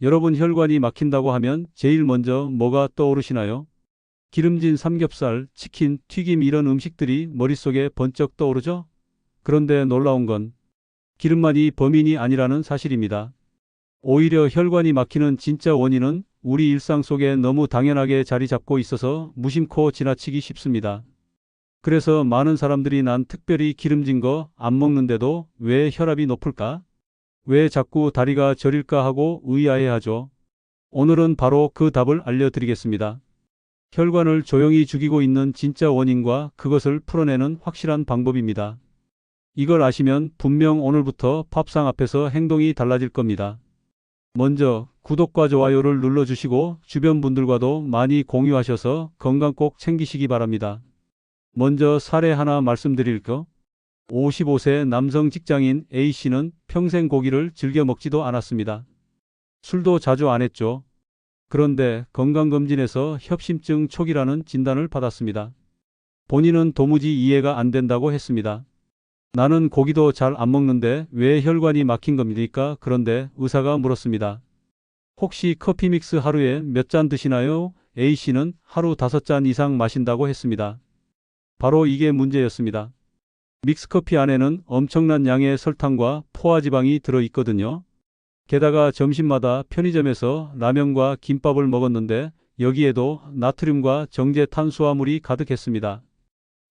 여러분 혈관이 막힌다고 하면 제일 먼저 뭐가 떠오르시나요? 기름진 삼겹살, 치킨, 튀김 이런 음식들이 머릿속에 번쩍 떠오르죠? 그런데 놀라운 건 기름만이 범인이 아니라는 사실입니다. 오히려 혈관이 막히는 진짜 원인은 우리 일상 속에 너무 당연하게 자리 잡고 있어서 무심코 지나치기 쉽습니다. 그래서 많은 사람들이 난 특별히 기름진 거 안 먹는데도 왜 혈압이 높을까? 왜 자꾸 다리가 저릴까 하고 의아해하죠. 오늘은 바로 그 답을 알려드리겠습니다. 혈관을 조용히 죽이고 있는 진짜 원인과 그것을 풀어내는 확실한 방법입니다. 이걸 아시면 분명 오늘부터 밥상 앞에서 행동이 달라질 겁니다. 먼저 구독과 좋아요를 눌러주시고 주변 분들과도 많이 공유하셔서 건강 꼭 챙기시기 바랍니다. 먼저 사례 하나 말씀드릴게요. 55세 남성 직장인 A씨는 평생 고기를 즐겨 먹지도 않았습니다. 술도 자주 안 했죠. 그런데 건강검진에서 협심증 초기라는 진단을 받았습니다. 본인은 도무지 이해가 안 된다고 했습니다. 나는 고기도 잘 안 먹는데 왜 혈관이 막힌 겁니까? 그런데 의사가 물었습니다. 혹시 커피 믹스 하루에 몇 잔 드시나요? A씨는 하루 5잔 이상 마신다고 했습니다. 바로 이게 문제였습니다. 믹스커피 안에는 엄청난 양의 설탕과 포화지방이 들어있거든요. 게다가 점심마다 편의점에서 라면과 김밥을 먹었는데 여기에도 나트륨과 정제 탄수화물이 가득했습니다.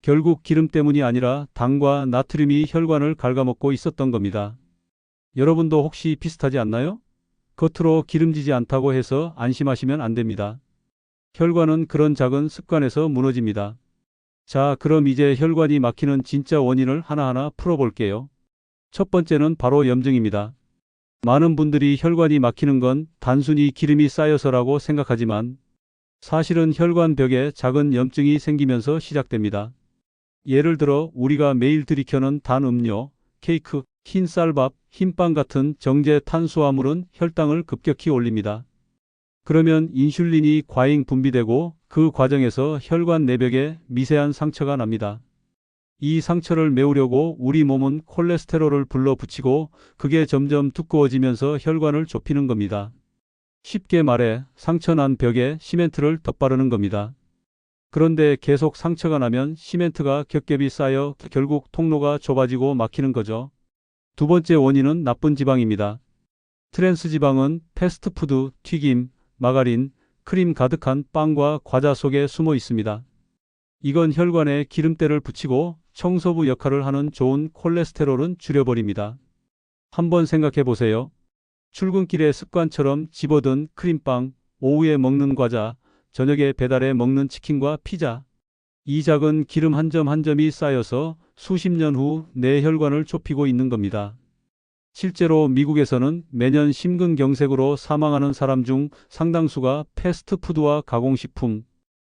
결국 기름 때문이 아니라 당과 나트륨이 혈관을 갉아먹고 있었던 겁니다. 여러분도 혹시 비슷하지 않나요? 겉으로 기름지지 않다고 해서 안심하시면 안 됩니다. 혈관은 그런 작은 습관에서 무너집니다. 자, 그럼 이제 혈관이 막히는 진짜 원인을 하나하나 풀어볼게요. 첫 번째는 바로 염증입니다. 많은 분들이 혈관이 막히는 건 단순히 기름이 쌓여서라고 생각하지만 사실은 혈관 벽에 작은 염증이 생기면서 시작됩니다. 예를 들어 우리가 매일 들이켜는 단 음료, 케이크, 흰 쌀밥, 흰빵 같은 정제 탄수화물은 혈당을 급격히 올립니다. 그러면 인슐린이 과잉 분비되고 그 과정에서 혈관 내벽에 미세한 상처가 납니다. 이 상처를 메우려고 우리 몸은 콜레스테롤을 불러붙이고 그게 점점 두꺼워지면서 혈관을 좁히는 겁니다. 쉽게 말해 상처 난 벽에 시멘트를 덧바르는 겁니다. 그런데 계속 상처가 나면 시멘트가 겹겹이 쌓여 결국 통로가 좁아지고 막히는 거죠. 두 번째 원인은 나쁜 지방입니다. 트랜스 지방은 패스트푸드, 튀김, 마가린, 크림 가득한 빵과 과자 속에 숨어 있습니다. 이건 혈관에 기름때를 붙이고 청소부 역할을 하는 좋은 콜레스테롤은 줄여버립니다. 한번 생각해 보세요. 출근길에 습관처럼 집어든 크림빵, 오후에 먹는 과자, 저녁에 배달해 먹는 치킨과 피자. 이 작은 기름 한 점 한 점이 쌓여서 수십 년 후 내 혈관을 좁히고 있는 겁니다. 실제로 미국에서는 매년 심근경색으로 사망하는 사람 중 상당수가 패스트푸드와 가공식품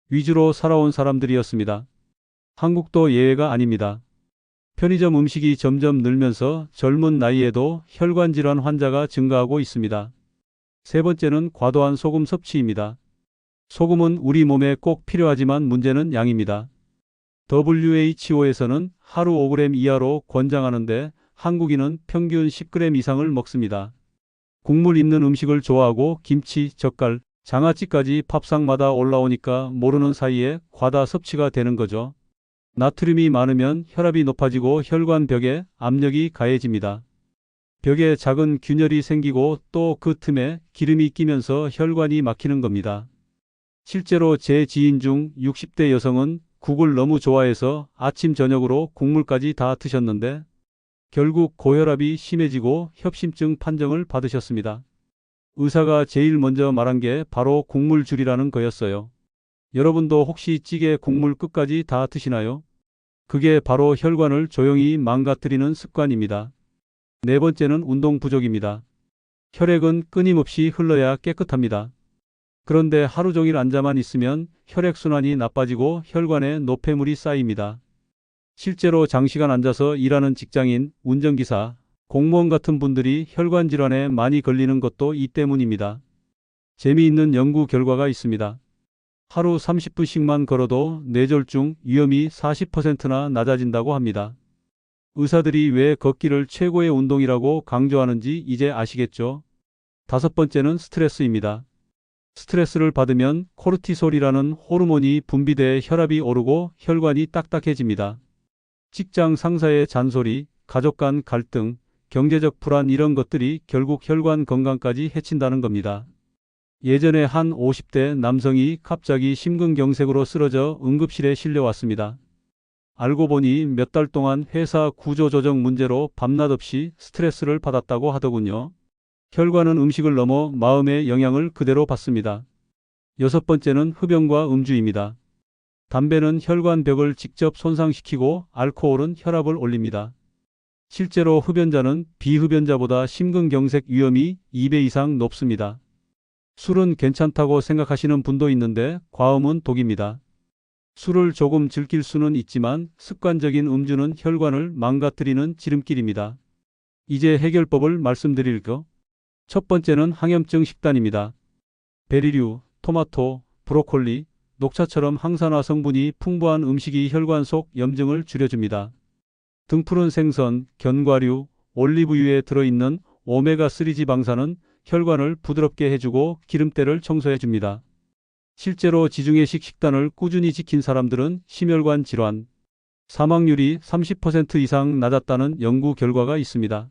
위주로 살아온 사람들이었습니다. 한국도 예외가 아닙니다. 편의점 음식이 점점 늘면서 젊은 나이에도 혈관 질환 환자가 증가하고 있습니다. 세 번째는 과도한 소금 섭취입니다. 소금은 우리 몸에 꼭 필요하지만 문제는 양입니다. WHO에서는 하루 5g 이하로 권장하는데 한국인은 평균 10g 이상을 먹습니다. 국물 있는 음식을 좋아하고 김치, 젓갈, 장아찌까지 밥상마다 올라오니까 모르는 사이에 과다 섭취가 되는 거죠. 나트륨이 많으면 혈압이 높아지고 혈관 벽에 압력이 가해집니다. 벽에 작은 균열이 생기고 또 그 틈에 기름이 끼면서 혈관이 막히는 겁니다. 실제로 제 지인 중 60대 여성은 국을 너무 좋아해서 아침 저녁으로 국물까지 다 드셨는데 결국 고혈압이 심해지고 협심증 판정을 받으셨습니다. 의사가 제일 먼저 말한 게 바로 국물 줄이라는 거였어요. 여러분도 혹시 찌개 국물 끝까지 다 드시나요? 그게 바로 혈관을 조용히 망가뜨리는 습관입니다. 네 번째는 운동 부족입니다. 혈액은 끊임없이 흘러야 깨끗합니다. 그런데 하루 종일 앉아만 있으면 혈액순환이 나빠지고 혈관에 노폐물이 쌓입니다. 실제로 장시간 앉아서 일하는 직장인, 운전기사, 공무원 같은 분들이 혈관 질환에 많이 걸리는 것도 이 때문입니다. 재미있는 연구 결과가 있습니다. 하루 30분씩만 걸어도 뇌졸중 위험이 40%나 낮아진다고 합니다. 의사들이 왜 걷기를 최고의 운동이라고 강조하는지 이제 아시겠죠? 5번째는 스트레스입니다. 스트레스를 받으면 코르티솔이라는 호르몬이 분비돼 혈압이 오르고 혈관이 딱딱해집니다. 직장 상사의 잔소리, 가족 간 갈등, 경제적 불안 이런 것들이 결국 혈관 건강까지 해친다는 겁니다. 예전에 한 50대 남성이 갑자기 심근경색으로 쓰러져 응급실에 실려왔습니다. 알고 보니 몇 달 동안 회사 구조조정 문제로 밤낮 없이 스트레스를 받았다고 하더군요. 혈관은 음식을 넘어 마음의 영향을 그대로 받습니다. 6번째는 흡연과 음주입니다. 담배는 혈관벽을 직접 손상시키고 알코올은 혈압을 올립니다. 실제로 흡연자는 비흡연자보다 심근경색 위험이 2배 이상 높습니다. 술은 괜찮다고 생각하시는 분도 있는데 과음은 독입니다. 술을 조금 즐길 수는 있지만 습관적인 음주는 혈관을 망가뜨리는 지름길입니다. 이제 해결법을 말씀드릴게요. 첫 번째는 항염증 식단입니다. 베리류, 토마토, 브로콜리, 녹차처럼 항산화 성분이 풍부한 음식이 혈관 속 염증을 줄여줍니다. 등푸른 생선, 견과류, 올리브유에 들어있는 오메가3 지방산은 혈관을 부드럽게 해주고 기름때를 청소해줍니다. 실제로 지중해식 식단을 꾸준히 지킨 사람들은 심혈관 질환, 사망률이 30% 이상 낮았다는 연구 결과가 있습니다.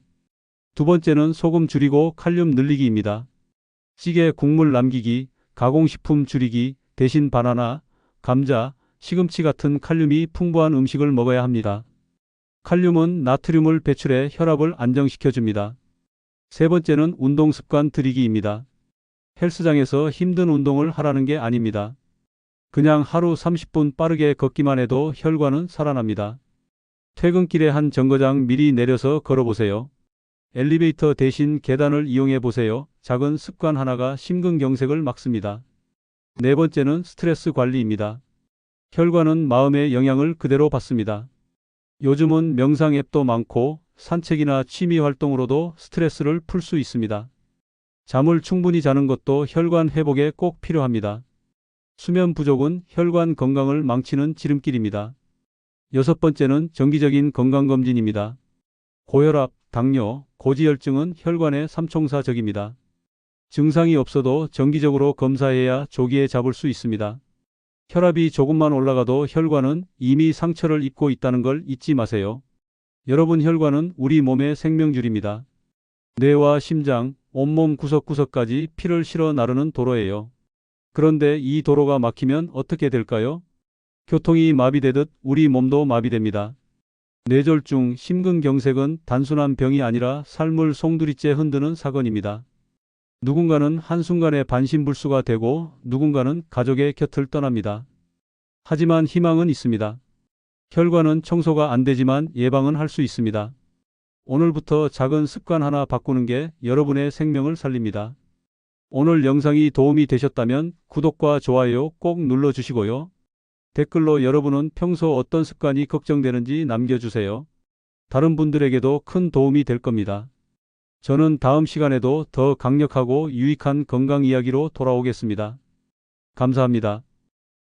두 번째는 소금 줄이고 칼륨 늘리기입니다. 찌개 국물 남기기, 가공식품 줄이기, 대신 바나나, 감자, 시금치 같은 칼륨이 풍부한 음식을 먹어야 합니다. 칼륨은 나트륨을 배출해 혈압을 안정시켜줍니다. 세 번째는 운동 습관 들이기입니다. 헬스장에서 힘든 운동을 하라는 게 아닙니다. 그냥 하루 30분 빠르게 걷기만 해도 혈관은 살아납니다. 퇴근길에 한 정거장 미리 내려서 걸어보세요. 엘리베이터 대신 계단을 이용해 보세요. 작은 습관 하나가 심근경색을 막습니다. 네 번째는 스트레스 관리입니다. 혈관은 마음의 영향을 그대로 받습니다. 요즘은 명상 앱도 많고 산책이나 취미 활동으로도 스트레스를 풀 수 있습니다. 잠을 충분히 자는 것도 혈관 회복에 꼭 필요합니다. 수면 부족은 혈관 건강을 망치는 지름길입니다. 6번째는 정기적인 건강검진입니다. 고혈압, 당뇨, 고지혈증은 혈관의 삼총사적입니다. 증상이 없어도 정기적으로 검사해야 조기에 잡을 수 있습니다. 혈압이 조금만 올라가도 혈관은 이미 상처를 입고 있다는 걸 잊지 마세요. 여러분, 혈관은 우리 몸의 생명줄입니다. 뇌와 심장, 온몸 구석구석까지 피를 실어 나르는 도로예요. 그런데 이 도로가 막히면 어떻게 될까요? 교통이 마비되듯 우리 몸도 마비됩니다. 뇌졸중, 심근경색은 단순한 병이 아니라 삶을 송두리째 흔드는 사건입니다. 누군가는 한순간에 반신불수가 되고 누군가는 가족의 곁을 떠납니다. 하지만 희망은 있습니다. 혈관은 청소가 안 되지만 예방은 할 수 있습니다. 오늘부터 작은 습관 하나 바꾸는 게 여러분의 생명을 살립니다. 오늘 영상이 도움이 되셨다면 구독과 좋아요 꼭 눌러주시고요. 댓글로 여러분은 평소 어떤 습관이 걱정되는지 남겨주세요. 다른 분들에게도 큰 도움이 될 겁니다. 저는 다음 시간에도 더 강력하고 유익한 건강 이야기로 돌아오겠습니다. 감사합니다.